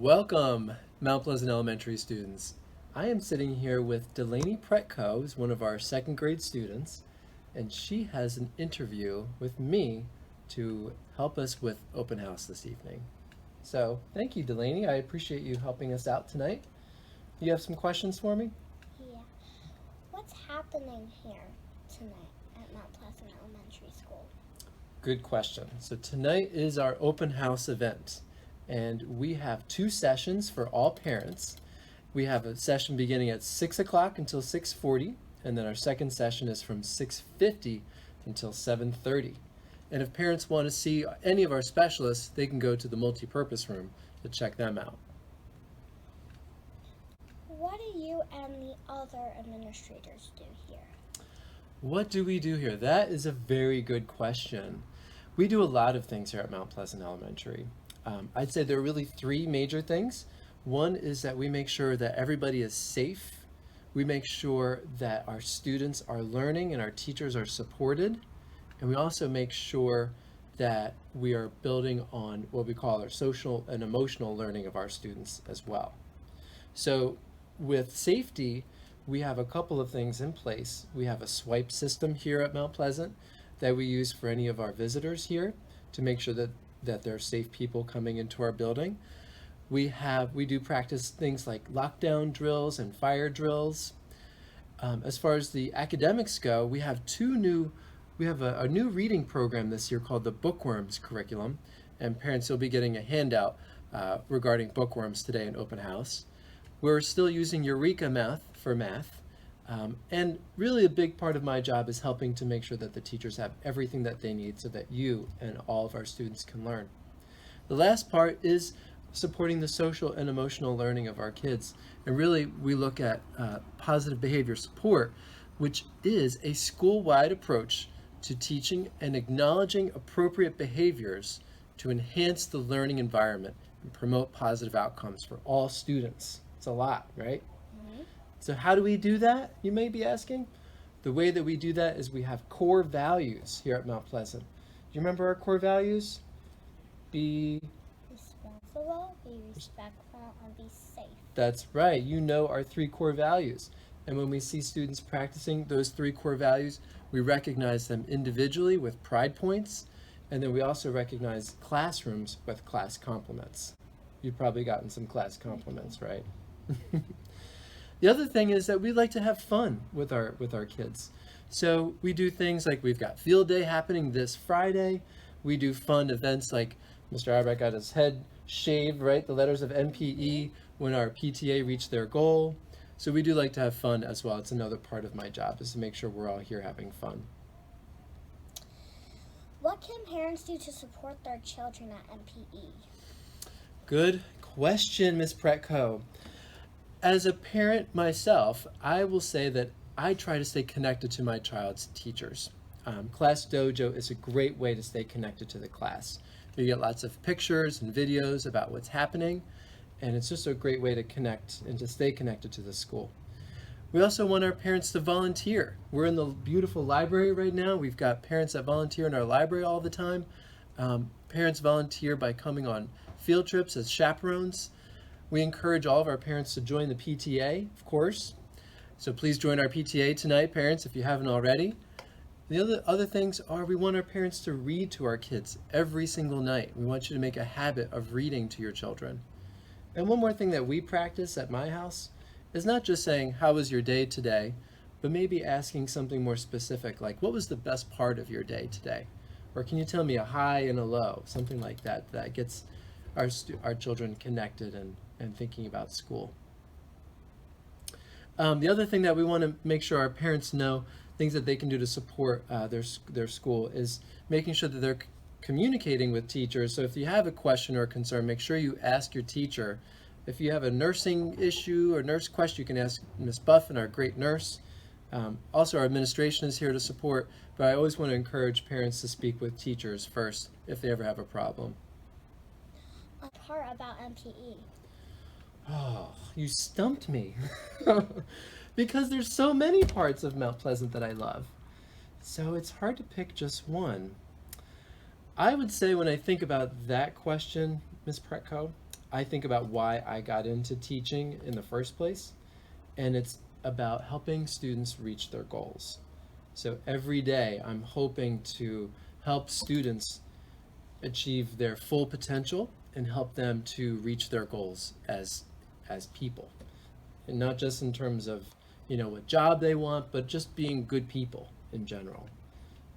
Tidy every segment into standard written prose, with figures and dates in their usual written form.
Welcome, Mount Pleasant Elementary students. I am sitting here with Delaney Pretko, who's one of our second grade students, and she has an interview with me to help us with open house this evening. So thank you, Delaney. I appreciate you helping us out tonight. You have some questions for me? Yeah. What's happening here tonight at Mount Pleasant Elementary School? Good question. So tonight is our open house event, and we have two sessions for all parents. We have a session beginning at 6 o'clock until 6:40, and then our second session is from 6:50 until 7:30. And if parents want to see any of our specialists, they can go to the multi-purpose room to check them out. What do you and the other administrators do here? What do we do here? That is a very good question. We do a lot of things here at Mount Pleasant Elementary. I'd say there are really three major things. One is that we make sure that everybody is safe. We make sure that our students are learning and our teachers are supported. And we also make sure that we are building on what we call our social and emotional learning of our students as well. So with safety, we have a couple of things in place. We have a swipe system here at Mount Pleasant that we use for any of our visitors here to make sure that there are safe people coming into our building. We do practice things like lockdown drills and fire drills. As far as the academics go, we have a new reading program this year called the Bookworms curriculum, and parents will be getting a handout regarding bookworms today in open house. We're still using Eureka Math for math, and really a big part of my job is helping to make sure that the teachers have everything that they need so that you and all of our students can learn. The last part is supporting the social and emotional learning of our kids, and really we look at positive behavior support, which is a school-wide approach to teaching and acknowledging appropriate behaviors to enhance the learning environment and promote positive outcomes for all students. It's a lot, right? Mm-hmm. So how do we do that, you may be asking? The way that we do that is we have core values here at Mount Pleasant. Do you remember our core values? Be responsible, be respectful, and be safe. That's right. You know our three core values. And when we see students practicing those three core values, we recognize them individually with pride points, and then we also recognize classrooms with class compliments. You've probably gotten some class compliments, right? The other thing is that we like to have fun with our kids. So we do things like we've got field day happening this Friday. We do fun events like Mr. Auerbach got his head shaved, right? The letters of MPE when our PTA reached their goal. So we do like to have fun as well. It's another part of my job is to make sure we're all here having fun. What can parents do to support their children at MPE? Good question, Ms. Pretko. As a parent myself, I will say that I try to stay connected to my child's teachers. Class Dojo is a great way to stay connected to the class. You get lots of pictures and videos about what's happening, and it's just a great way to connect and to stay connected to the school. We also want our parents to volunteer. We're in the beautiful library right now. We've got parents that volunteer in our library all the time. Parents volunteer by coming on field trips as chaperones. We encourage all of our parents to join the PTA, of course. So please join our PTA tonight, parents, if you haven't already. The other things are we want our parents to read to our kids every single night. We want you to make a habit of reading to your children. And one more thing that we practice at my house is not just saying, how was your day today, but maybe asking something more specific, like, what was the best part of your day today? Or can you tell me a high and a low, something like that, that gets our children connected and thinking about school. The other thing that we want to make sure our parents know, things that they can do to support their school, is making sure that they're communicating with teachers. So if you have a question or a concern, make sure you ask your teacher. If you have a nursing issue or nurse question, you can ask Ms. Buffin, our great nurse. Also, our administration is here to support, but I always want to encourage parents to speak with teachers first if they ever have a problem. A part about MPE. Oh, you stumped me. Because there's so many parts of Mount Pleasant that I love. So it's hard to pick just one. I would say when I think about that question, Ms. Pretko, I think about why I got into teaching in the first place, and it's about helping students reach their goals. So every day I'm hoping to help students achieve their full potential and help them to reach their goals as people. And not just in terms of, what job they want, but just being good people in general.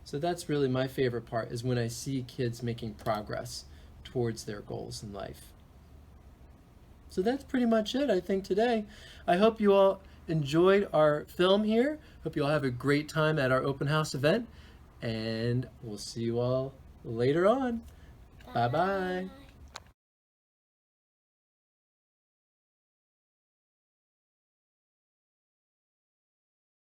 So that's really my favorite part, is when I see kids making progress towards their goals in life. So that's pretty much it, I think, today. I hope you all enjoyed our film here. Hope you all have a great time at our open house event. And we'll see you all later on. Bye-bye.